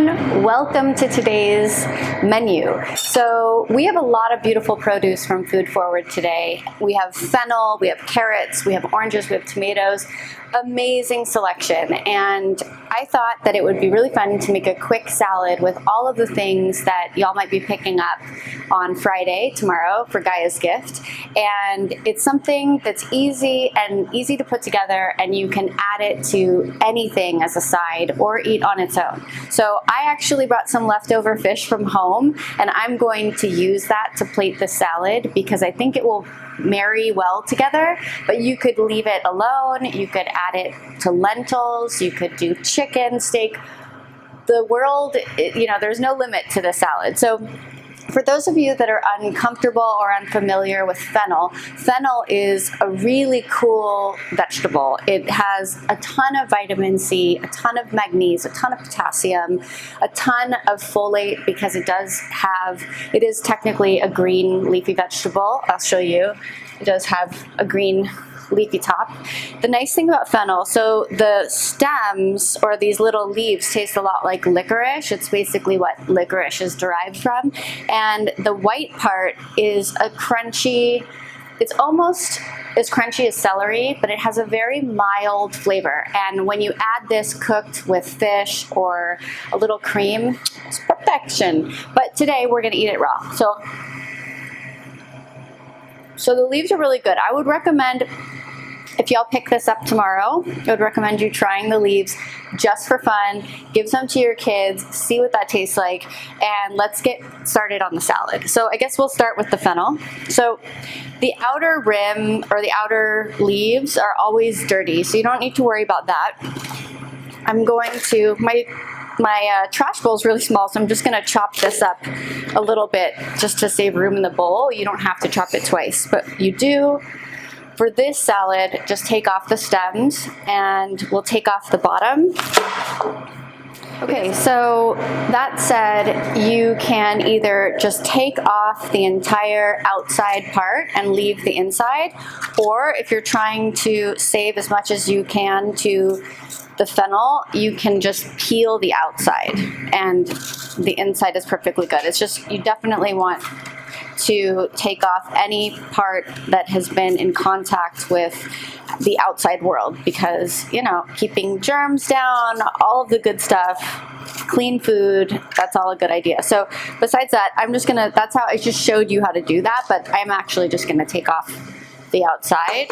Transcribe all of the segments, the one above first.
everyone, welcome to today's menu. So we have a lot of beautiful produce from Food Forward today. We have fennel, we have carrots, we have oranges, we have tomatoes, amazing selection. And I thought that it would be really fun to make a quick salad with all of the things that y'all might be picking up on Friday, tomorrow, for Gaia's gift. And it's something that's easy to put together, and you can add it to anything as a side or eat on its own. So I actually brought some leftover fish from home, and I'm going to use that to plate the salad because I think it will marry well together. But you could leave it alone, you could add it to lentils, you could do chicken, steak. The world, there's no limit to the salad. So for those of you that are uncomfortable or unfamiliar with fennel, fennel is a really cool vegetable. It has a ton of vitamin C, a ton of magnesium, a ton of potassium, a ton of folate because it is technically a green leafy vegetable. I'll show you. It does have a green leafy top. The nice thing about fennel, so the stems or these little leaves taste a lot like licorice. It's basically what licorice is derived from. And the white part is a crunchy, it's almost as crunchy as celery, but it has a very mild flavor. And when you add this cooked with fish or a little cream, it's perfection. But today we're gonna eat it raw. So the leaves are really good. I would recommend, if y'all pick this up tomorrow, I would recommend you trying the leaves just for fun. Give some to your kids, see what that tastes like, and let's get started on the salad. So I guess we'll start with the fennel. So the outer rim or the outer leaves are always dirty, so you don't need to worry about that. I'm going to, my trash bowl is really small, so I'm just going to chop this up a little bit just to save room in the bowl. You don't have to chop it twice, but you do. For this salad, just take off the stems and we'll take off the bottom. Okay, so that said, you can either just take off the entire outside part and leave the inside, or if you're trying to save as much as you can to the fennel, you can just peel the outside and the inside is perfectly good. It's just, you definitely want to take off any part that has been in contact with the outside world because, keeping germs down, all of the good stuff, clean food, that's all a good idea. So besides that, that's how I just showed you how to do that, but I'm actually just gonna take off the outside.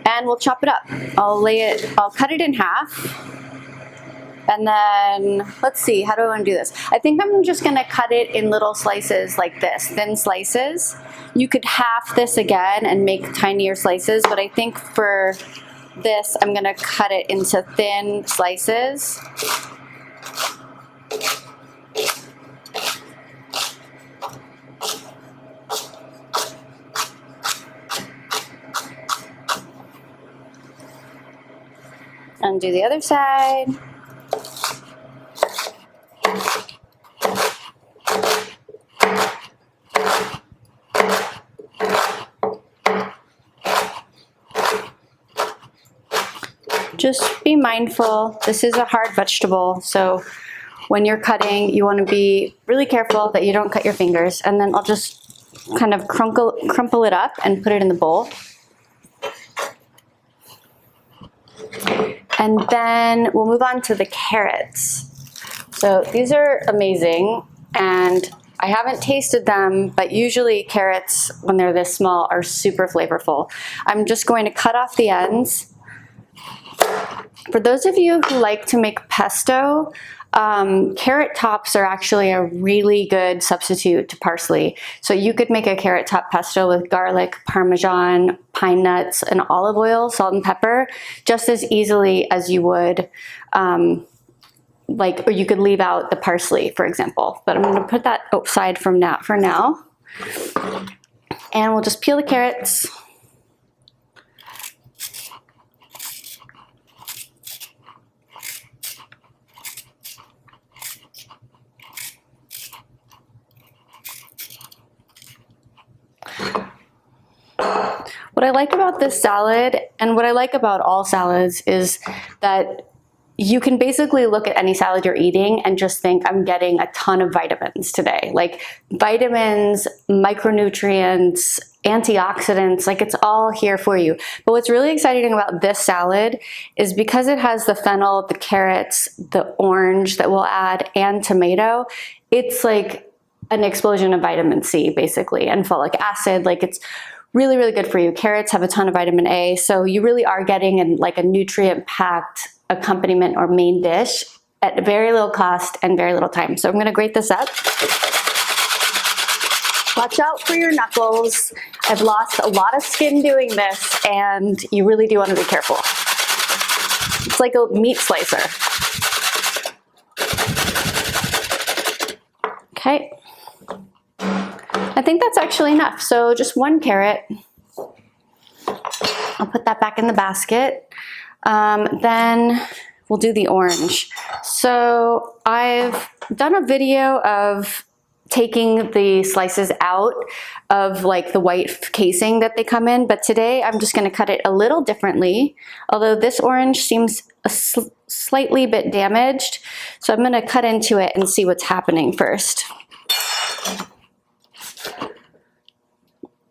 And we'll chop it up. I'll cut it in half. And then, let's see, how do I want to do this? I think I'm just gonna cut it in little slices like this, thin slices. You could half this again and make tinier slices, but I think for this, I'm gonna cut it into thin slices. And do the other side. Just be mindful, this is a hard vegetable, so when you're cutting, you want to be really careful that you don't cut your fingers. And then I'll just kind of crumple it up and put it in the bowl. And then we'll move on to the carrots. So these are amazing, and I haven't tasted them, but usually carrots, when they're this small, are super flavorful. I'm just going to cut off the ends. For those of you who like to make pesto, carrot tops are actually a really good substitute to parsley. So you could make a carrot top pesto with garlic, parmesan, pine nuts, and olive oil, salt and pepper, just as easily as you would, or you could leave out the parsley, for example. But I'm going to put that aside for now. And we'll just peel the carrots. What I like about this salad, and what I like about all salads, is that you can basically look at any salad you're eating and just think, I'm getting a ton of vitamins today. Like vitamins, micronutrients, antioxidants, like it's all here for you. But what's really exciting about this salad is because it has the fennel, the carrots, the orange that we'll add, and tomato, it's like an explosion of vitamin C basically, and folic acid. Like it's really, really good for you. Carrots have a ton of vitamin A, so you really are getting a nutrient-packed accompaniment or main dish at very little cost and very little time. So I'm gonna grate this up. Watch out for your knuckles. I've lost a lot of skin doing this, and you really do want to be careful. It's like a meat slicer. Okay. I think that's actually enough. So just one carrot. I'll put that back in the basket. Then we'll do the orange. So I've done a video of taking the slices out of like the white casing that they come in, but today I'm just going to cut it a little differently, although this orange seems slightly bit damaged. So I'm going to cut into it and see what's happening first.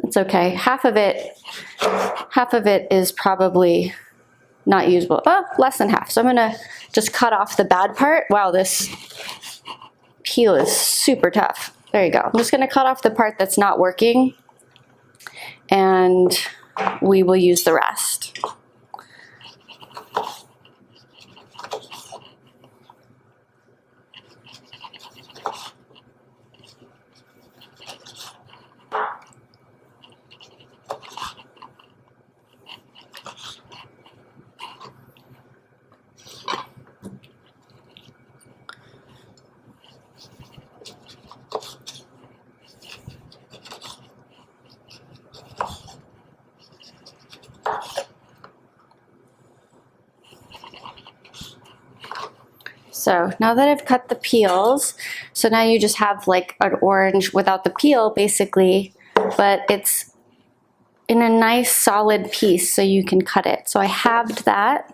It's okay. Half of it is probably not usable. Oh, less than half. So I'm gonna just cut off the bad part. Wow, this peel is super tough. There you go. I'm just gonna cut off the part that's not working, and we will use the rest. So now that I've cut the peels, so now you just have like an orange without the peel basically, but it's in a nice solid piece so you can cut it. So I halved that.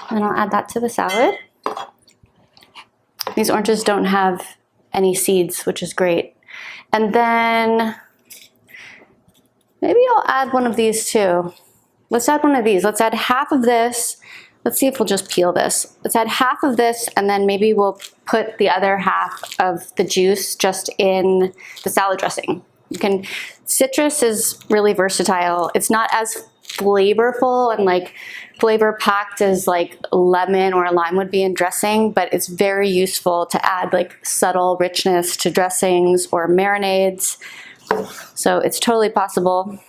And I'll add that to the salad. These oranges don't have any seeds, which is great. And then maybe I'll add one of these too. Let's add one of these. Let's add half of this. Let's see if we'll just peel this. Let's add half of this, and then maybe we'll put the other half of the juice just in the salad dressing. Citrus is really versatile. It's not as flavorful and like flavor packed as like lemon or lime would be in dressing, but it's very useful to add like subtle richness to dressings or marinades. So it's totally possible.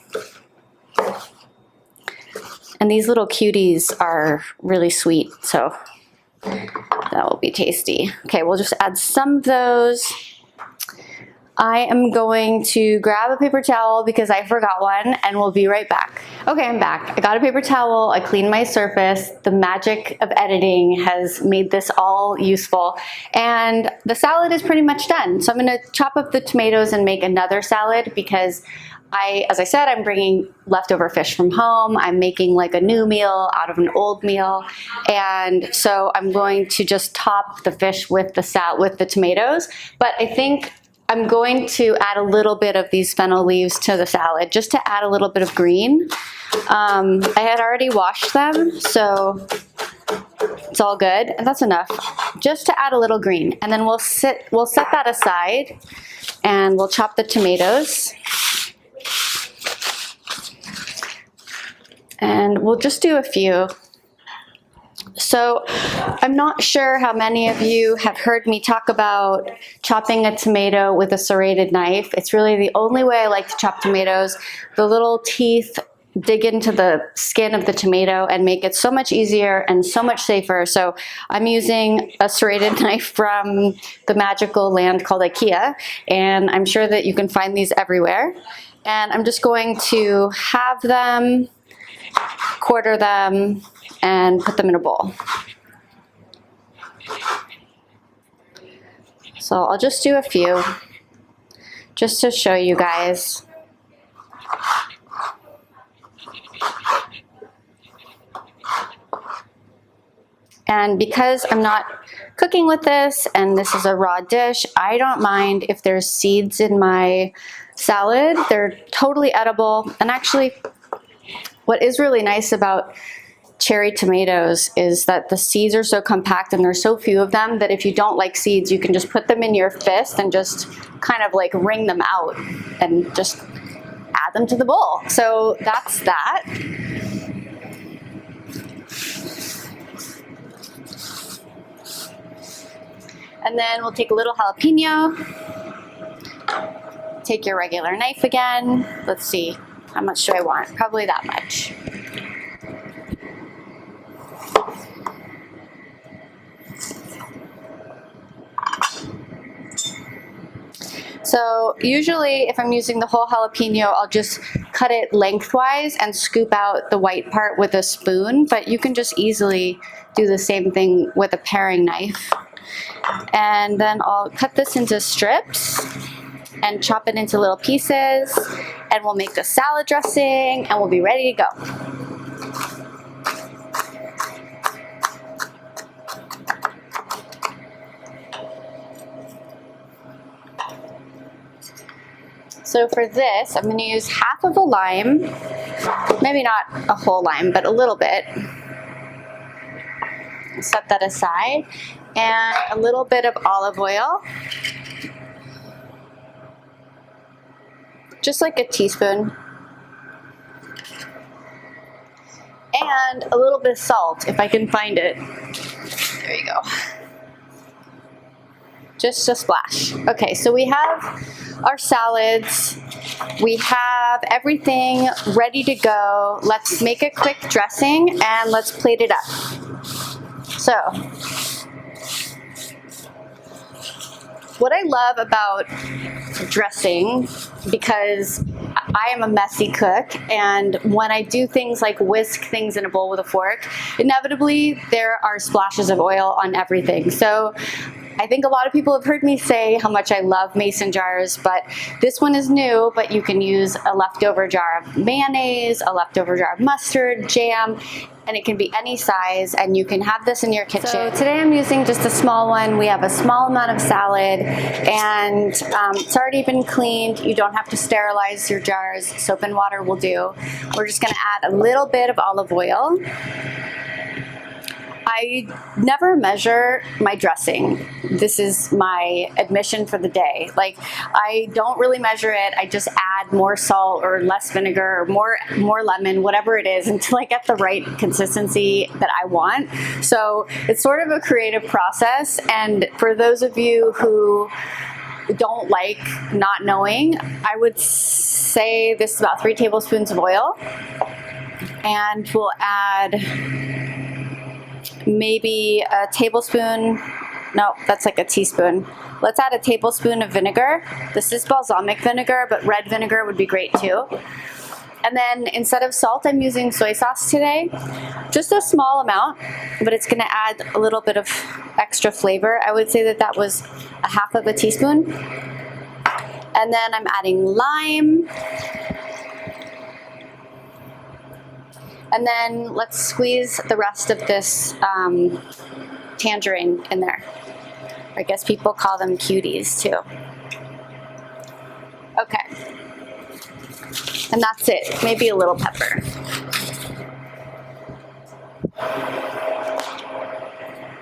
And these little cuties are really sweet, so that will be tasty. Okay, we'll just add some of those. I am going to grab a paper towel because I forgot one, and we'll be right back. Okay, I'm back. I got a paper towel, I cleaned my surface. The magic of editing has made this all useful. And the salad is pretty much done. So I'm gonna chop up the tomatoes and make another salad because as I said, I'm bringing leftover fish from home. I'm making like a new meal out of an old meal. And so I'm going to just top the fish with the tomatoes. But I think I'm going to add a little bit of these fennel leaves to the salad just to add a little bit of green. I had already washed them, so it's all good. And that's enough, just to add a little green. And then we'll set that aside and we'll chop the tomatoes. And we'll just do a few. So I'm not sure how many of you have heard me talk about chopping a tomato with a serrated knife. It's really the only way I like to chop tomatoes. The little teeth dig into the skin of the tomato and make it so much easier and so much safer. So I'm using a serrated knife from the magical land called IKEA, and I'm sure that you can find these everywhere. And I'm just going to halve them, quarter them, and put them in a bowl. So I'll just do a few, just to show you guys. And because I'm not cooking with this and this is a raw dish, I don't mind if there's seeds in my salad. They're totally edible. And actually, what is really nice about cherry tomatoes is that the seeds are so compact and there's so few of them that if you don't like seeds, you can just put them in your fist and just kind of like wring them out and just add them to the bowl. So that's that. And then we'll take a little jalapeno. Take your regular knife again. Let's see, how much do I want? Probably that much. So usually if I'm using the whole jalapeno, I'll just cut it lengthwise and scoop out the white part with a spoon, but you can just easily do the same thing with a paring knife. And then I'll cut this into strips and chop it into little pieces, and we'll make the salad dressing and we'll be ready to go. So for this, I'm going to use half of a lime, maybe not a whole lime, but a little bit. Set that aside. And a little bit of olive oil, just like a teaspoon, and a little bit of salt if I can find it. There you go. Just a splash. Okay, so we have our salads, we have everything ready to go. Let's make a quick dressing and let's plate it up. So, what I love about dressing, because I am a messy cook, and when I do things like whisk things in a bowl with a fork, inevitably there are splashes of oil on everything. So I think a lot of people have heard me say how much I love mason jars, but this one is new, but you can use a leftover jar of mayonnaise, a leftover jar of mustard, jam, and it can be any size, and you can have this in your kitchen. So today I'm using just a small one. We have a small amount of salad, and it's already been cleaned. You don't have to sterilize your jars. Soap and water will do. We're just gonna add a little bit of olive oil. I never measure my dressing. This is my admission for the day. Like, I don't really measure it. I just add more salt or less vinegar or more lemon, whatever it is, until I get the right consistency that I want. So it's sort of a creative process. And for those of you who don't like not knowing, I would say this is about 3 tablespoons of oil. And we'll add maybe a tablespoon, no, that's like a teaspoon. Let's add a tablespoon of vinegar. This is balsamic vinegar, but red vinegar would be great too. And then instead of salt, I'm using soy sauce today. Just a small amount, but it's gonna add a little bit of extra flavor. I would say that that was a half of a teaspoon. And then I'm adding lime. And then let's squeeze the rest of this tangerine in there. I guess people call them cuties too. Okay. And that's it. Maybe a little pepper.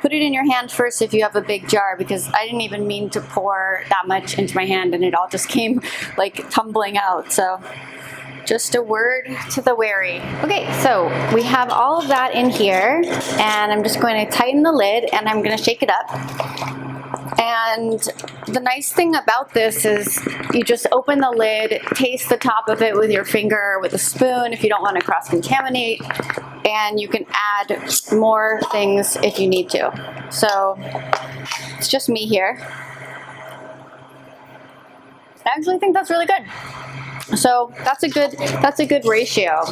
Put it in your hand first if you have a big jar, because I didn't even mean to pour that much into my hand and it all just came like tumbling out. So just a word to the wary. Okay, so we have all of that in here, and I'm just going to tighten the lid and I'm going to shake it up. And the nice thing about this is you just open the lid, taste the top of it with your finger or with a spoon if you don't want to cross-contaminate, and you can add more things if you need to. So it's just me here. I actually think that's really good. So that's a good ratio.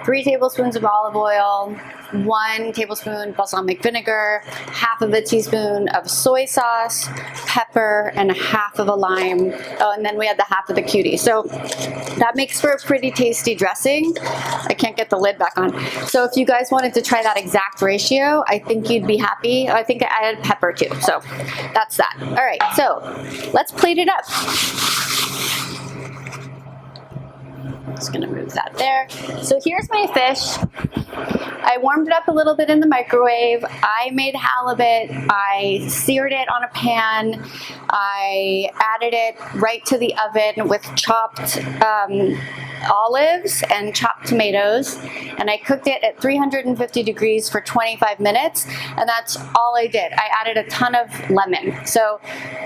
3 tablespoons of olive oil, 1 tablespoon balsamic vinegar, half of a teaspoon of soy sauce, pepper, and a half of a lime. Oh, and then we had the half of the cutie. So that makes for a pretty tasty dressing. I can't get the lid back on. So if you guys wanted to try that exact ratio, I think you'd be happy. I think I added pepper too. So that's that. All right, so let's plate it up. Just gonna move that there. So here's my fish. I warmed it up a little bit in the microwave. I made halibut. I seared it on a pan. I added it right to the oven with chopped olives and chopped tomatoes, and I cooked it at 350 degrees for 25 minutes, and that's all I did. I added a ton of lemon. So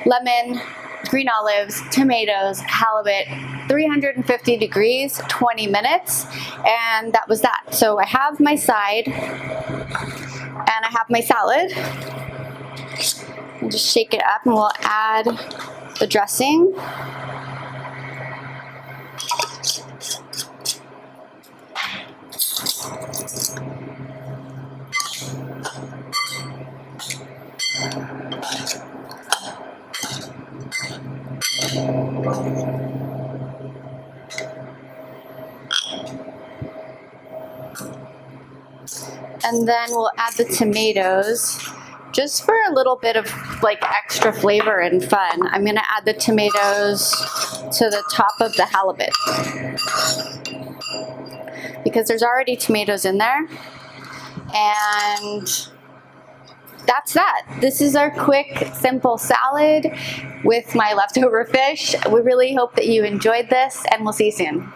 lemon, green olives, tomatoes, halibut, 350 degrees, 20 minutes, and that was that. So I have my side, and I have my salad. And just shake it up, and we'll add the dressing. And then we'll add the tomatoes just for a little bit of like extra flavor and fun. I'm gonna add the tomatoes to the top of the halibut because there's already tomatoes in there. And that's that. This is our quick, simple salad with my leftover fish. We really hope that you enjoyed this, and we'll see you soon.